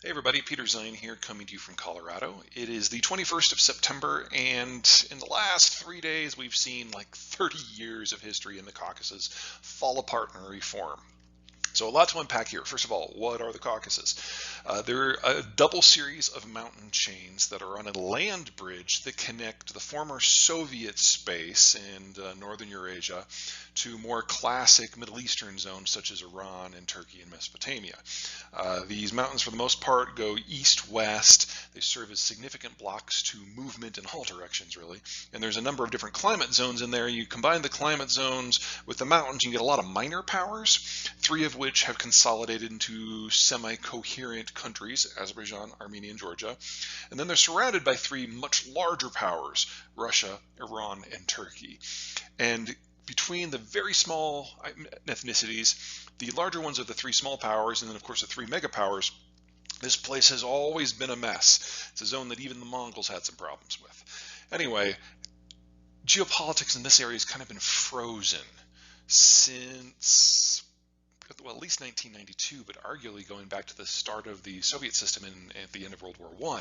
Hey everybody, Peter Zeihan here, coming to you from Colorado. It is the 21st of September, and in the last 3 days we've seen like 30 years of history in the Caucasus fall apart and reform. So a lot to unpack here. First of all, what are the Caucasus? They're a double series of mountain chains that are on a land bridge that connect the former Soviet space and northern Eurasia to more classic Middle Eastern zones such as Iran and Turkey and Mesopotamia. These mountains, for the most part, go east-west. They serve as significant blocks to movement in all directions, really. And there's a number of different climate zones in there. You combine the climate zones with the mountains, you can get a lot of minor powers, three of which have consolidated into semi-coherent countries: Azerbaijan, Armenia, and Georgia. And then they're surrounded by three much larger powers: Russia, Iran, and Turkey. And between the very small ethnicities, the larger ones are the three small powers, and then of course the three mega powers, this place has always been a mess. It's a zone that even the Mongols had some problems with. Anyway, geopolitics in this area has kind of been frozen since, well, at least 1992, but arguably going back to the start of the Soviet system at the end of World War I.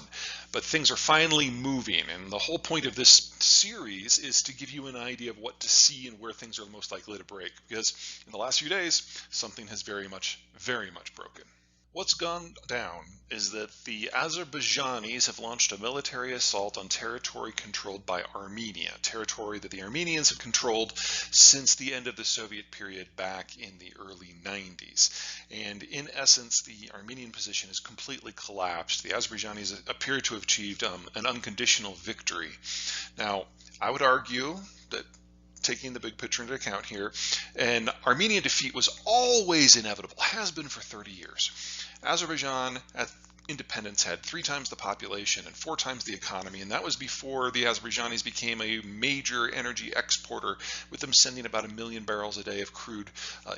But things are finally moving, and the whole point of this series is to give you an idea of what to see and where things are most likely to break, because in the last few days, something has very much broken. What's gone down is that the Azerbaijanis have launched a military assault on territory controlled by Armenia, territory that the Armenians have controlled since the end of the Soviet period back in the early 90s. And in essence, the Armenian position has completely collapsed. The Azerbaijanis appear to have achieved an unconditional victory. Now, I would argue that, taking the big picture into account here, an Armenian defeat was always inevitable, has been for 30 years. Azerbaijan at independence had 3 times the population and 4 times the economy, and that was before the Azerbaijanis became a major energy exporter, with them sending about 1 million barrels a day of crude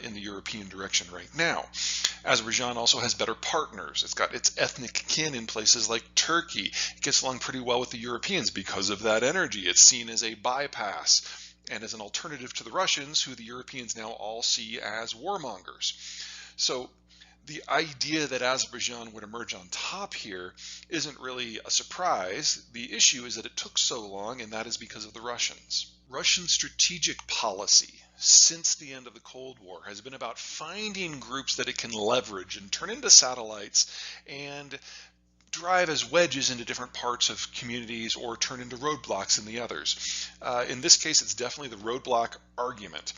in the European direction right now. Azerbaijan also has better partners. It's got its ethnic kin in places like Turkey. It gets along pretty well with the Europeans because of that energy. It's seen as a bypass and as an alternative to the Russians, who the Europeans now all see as warmongers. So the idea that Azerbaijan would emerge on top here isn't really a surprise. The issue is that it took so long, and that is because of the Russians. Russian strategic policy since the end of the Cold War has been about finding groups that it can leverage and turn into satellites and drive as wedges into different parts of communities or turn into roadblocks in the others. In this case, it's definitely the roadblock argument.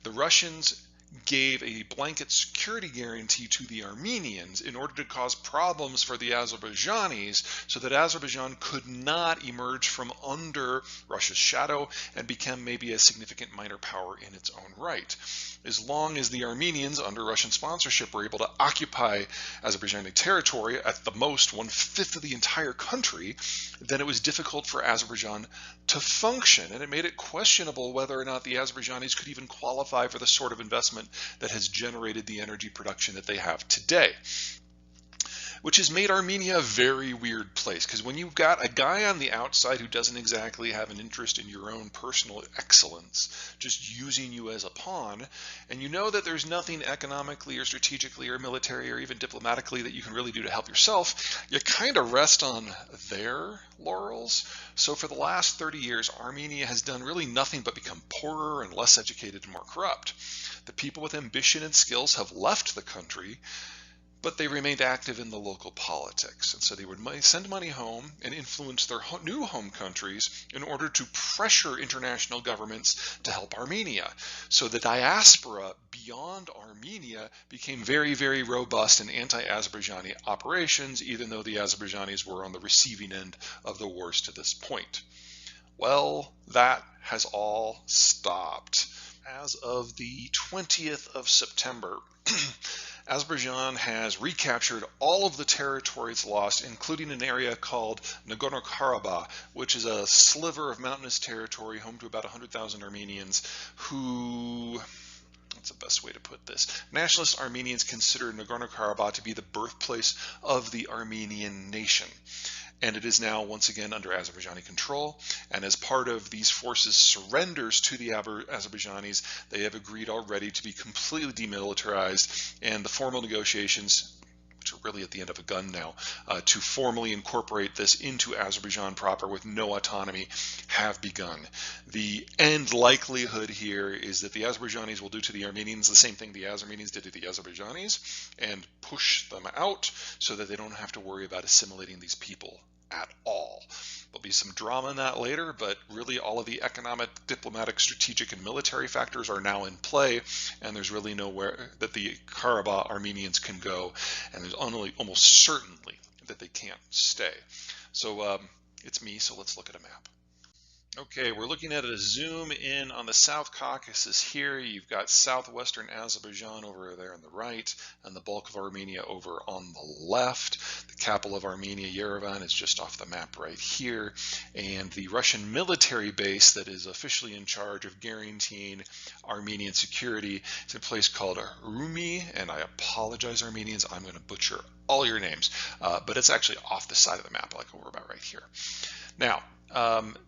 The Russians gave a blanket security guarantee to the Armenians in order to cause problems for the Azerbaijanis, so that Azerbaijan could not emerge from under Russia's shadow and become maybe a significant minor power in its own right. As long as the Armenians, under Russian sponsorship, were able to occupy Azerbaijani territory, at the most 1/5 of the entire country, then it was difficult for Azerbaijan to function, and it made it questionable whether or not the Azerbaijanis could even qualify for the sort of investment that has generated the energy production that they have today. Which has made Armenia a very weird place, because when you've got a guy on the outside who doesn't exactly have an interest in your own personal excellence, just using you as a pawn, and you know that there's nothing economically or strategically or military or even diplomatically that you can really do to help yourself, you kind of rest on their laurels. So for the last 30 years, Armenia has done really nothing but become poorer and less educated and more corrupt. The people with ambition and skills have left the country, but they remained active in the local politics. And so they would send money home and influence their new home countries in order to pressure international governments to help Armenia. So the diaspora beyond Armenia became very, very robust in anti-Azerbaijani operations, even though the Azerbaijanis were on the receiving end of the wars to this point. Well, that has all stopped. As of the 20th of September, Azerbaijan has recaptured all of the territories lost, including an area called Nagorno-Karabakh, which is a sliver of mountainous territory home to about 100,000 Armenians who, what's the best way to put this? Nationalist Armenians consider Nagorno-Karabakh to be the birthplace of the Armenian nation. And it is now once again under Azerbaijani control. And as part of these forces' surrenders to the Azerbaijanis, they have agreed already to be completely demilitarized, and the formal negotiations which are really at the end of a gun now, to formally incorporate this into Azerbaijan proper with no autonomy have begun. The end likelihood here is that the Azerbaijanis will do to the Armenians the same thing the Armenians did to the Azerbaijanis and push them out so that they don't have to worry about assimilating these people at all. There'll be some drama in that later, but really all of the economic, diplomatic, strategic, and military factors are now in play, and there's really nowhere that the Karabakh Armenians can go, and there's almost certainly that they can't stay. So it's me, so let's look at a map. Okay, we're looking at a zoom in on the South Caucasus here. You've got southwestern Azerbaijan over there on the right, and the bulk of Armenia over on the left. The capital of Armenia, Yerevan, is just off the map right here. And the Russian military base that is officially in charge of guaranteeing Armenian security is a place called Rumi, and I apologize, Armenians, I'm going to butcher all your names, but it's actually off the side of the map, like over about right here. Now,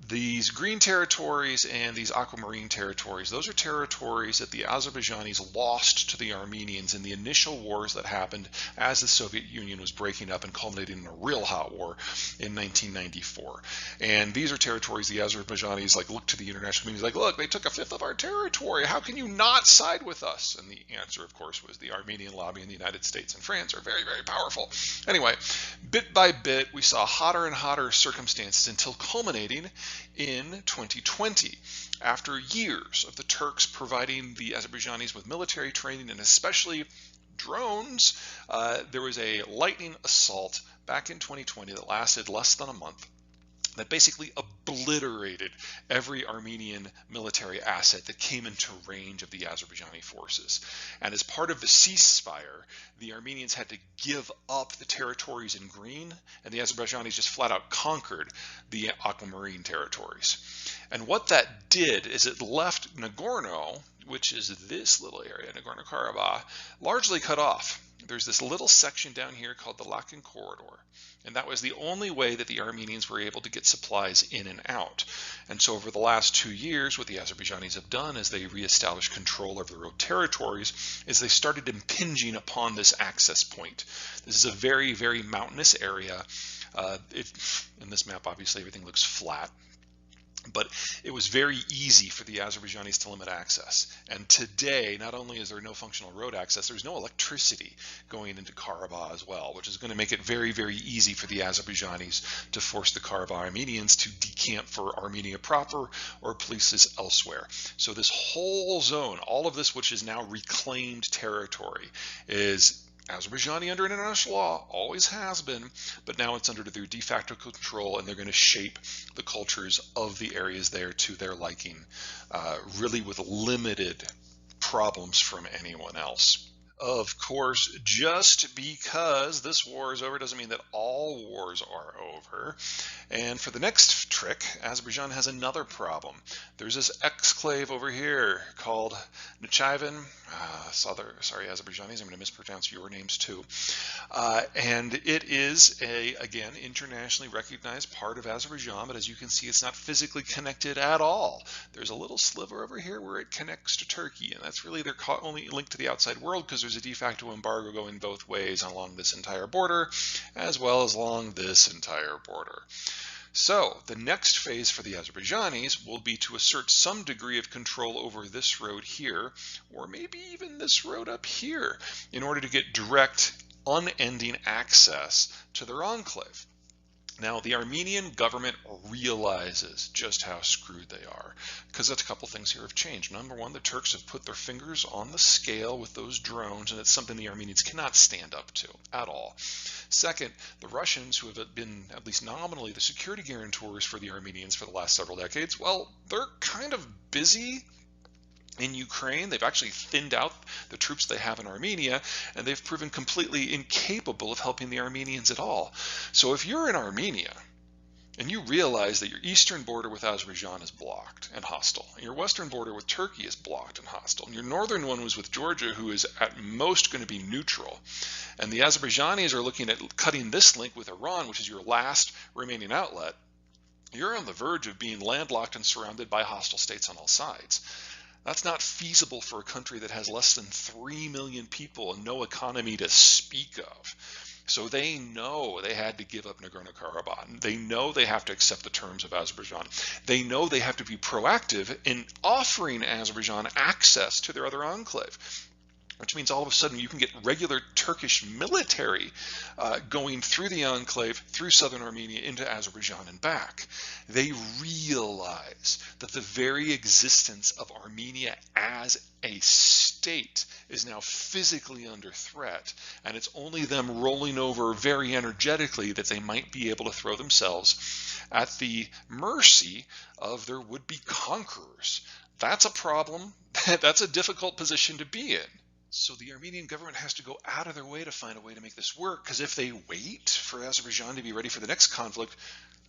these green territories and these aquamarine territories, those are territories that the Azerbaijanis lost to the Armenians in the initial wars that happened as the Soviet Union was breaking up and culminating in a real hot war in 1994. And these are territories the Azerbaijanis look to the international community like, look, they took a fifth of our territory. How can you not side with us? And the answer, of course, was the Armenian lobby in the United States and France are very, very powerful. Anyway, bit by bit, we saw hotter and hotter circumstances until culminating in 2020. After years of the Turks providing the Azerbaijanis with military training and especially drones, there was a lightning assault back in 2020 that lasted less than a month that basically obliterated every Armenian military asset that came into range of the Azerbaijani forces. And as part of the ceasefire, the Armenians had to give up the territories in green, and the Azerbaijanis just flat out conquered the aquamarine territories. And what that did is it left Nagorno, which is this little area, Nagorno-Karabakh, largely cut off. There's this little section down here called the Lakan Corridor, and that was the only way that the Armenians were able to get supplies in and out. And so over the last 2 years, what the Azerbaijanis have done as they reestablished control over their own territories is they started impinging upon this access point. This is a very, very mountainous area. In this map, obviously, everything looks flat. But it was very easy for the Azerbaijanis to limit access. And today, not only is there no functional road access, there's no electricity going into Karabakh as well, which is going to make it very, very easy for the Azerbaijanis to force the Karabakh Armenians to decamp for Armenia proper or places elsewhere. So this whole zone, all of this which is now reclaimed territory, is Azerbaijani under international law, always has been, but now it's under their de facto control, and they're going to shape the cultures of the areas there to their liking, really with limited problems from anyone else. Of course, just because this war is over doesn't mean that all wars are over. And for the next trick, Azerbaijan has another problem. There's this exclave over here called Nakhchivan. Sorry, Azerbaijanis, I'm going to mispronounce your names too. And it is again, internationally recognized part of Azerbaijan, but as you can see, it's not physically connected at all. There's a little sliver over here where it connects to Turkey, and that's really their only link to the outside world because there's a de facto embargo going both ways along this entire border, as well as along this entire border. So the next phase for the Azerbaijanis will be to assert some degree of control over this road here, or maybe even this road up here, in order to get direct, unending access to their enclave. Now, the Armenian government realizes just how screwed they are, because a couple things here have changed. Number one, the Turks have put their fingers on the scale with those drones, and it's something the Armenians cannot stand up to at all. Second, the Russians, who have been at least nominally the security guarantors for the Armenians for the last several decades, well, they're kind of busy in Ukraine. They've actually thinned out the troops they have in Armenia, and they've proven completely incapable of helping the Armenians at all. So if you're in Armenia and you realize that your eastern border with Azerbaijan is blocked and hostile, and your western border with Turkey is blocked and hostile, and your northern one was with Georgia, who is at most going to be neutral, and the Azerbaijanis are looking at cutting this link with Iran, which is your last remaining outlet, you're on the verge of being landlocked and surrounded by hostile states on all sides. That's not feasible for a country that has less than 3 million people and no economy to speak of. So they know they had to give up Nagorno-Karabakh. They know they have to accept the terms of Azerbaijan. They know they have to be proactive in offering Azerbaijan access to their other enclave, which means all of a sudden you can get regular Turkish military going through the enclave, through southern Armenia, into Azerbaijan and back. They realize that the very existence of Armenia as a state is now physically under threat, and it's only them rolling over very energetically that they might be able to throw themselves at the mercy of their would-be conquerors. That's a problem. That's a difficult position to be in. So the Armenian government has to go out of their way to find a way to make this work, because if they wait for Azerbaijan to be ready for the next conflict,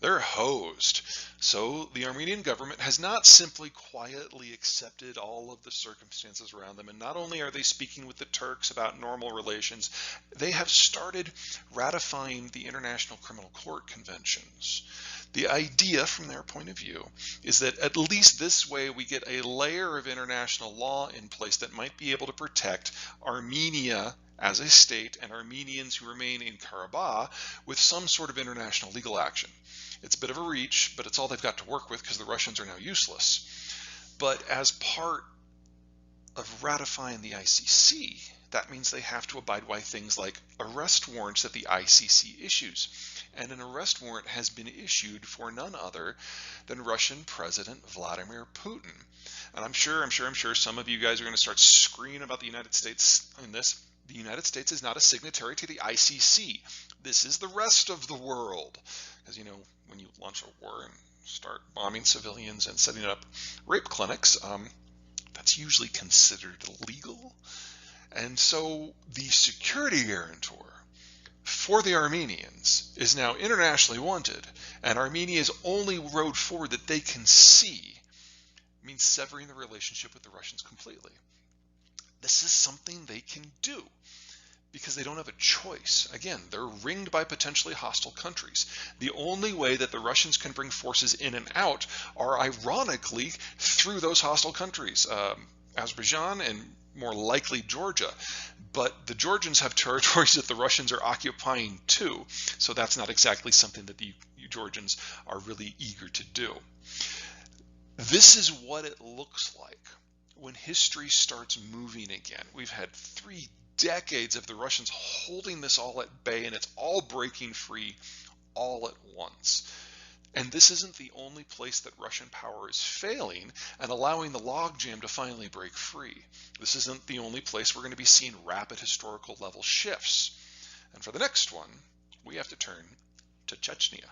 they're hosed. So the Armenian government has not simply quietly accepted all of the circumstances around them, and not only are they speaking with the Turks about normal relations, they have started ratifying the International Criminal Court conventions. The idea from their point of view is that at least this way we get a layer of international law in place that might be able to protect Armenia as a state and Armenians who remain in Karabakh with some sort of international legal action. It's a bit of a reach, but it's all they've got to work with because the Russians are now useless. But as part of ratifying the ICC, that means they have to abide by things like arrest warrants that the ICC issues. And an arrest warrant has been issued for none other than Russian President Vladimir Putin. And I'm sure some of you guys are going to start screaming about the United States in this. The United States is not a signatory to the ICC. This is the rest of the world. Because, you know, when you launch a war and start bombing civilians and setting up rape clinics, that's usually considered illegal. And so the security guarantor for the Armenians is now internationally wanted, and Armenia's only road forward that they can see means severing the relationship with the Russians completely. This is something they can do because they don't have a choice. Again, they're ringed by potentially hostile countries. The only way that the Russians can bring forces in and out are ironically through those hostile countries, Azerbaijan and more likely Georgia. But the Georgians have territories that the Russians are occupying too, so that's not exactly something that the Georgians are really eager to do. This is what it looks like when history starts moving again. We've had 3 decades of the Russians holding this all at bay, and it's all breaking free all at once. And this isn't the only place that Russian power is failing and allowing the logjam to finally break free. This isn't the only place we're going to be seeing rapid historical level shifts. And for the next one, we have to turn to Chechnya.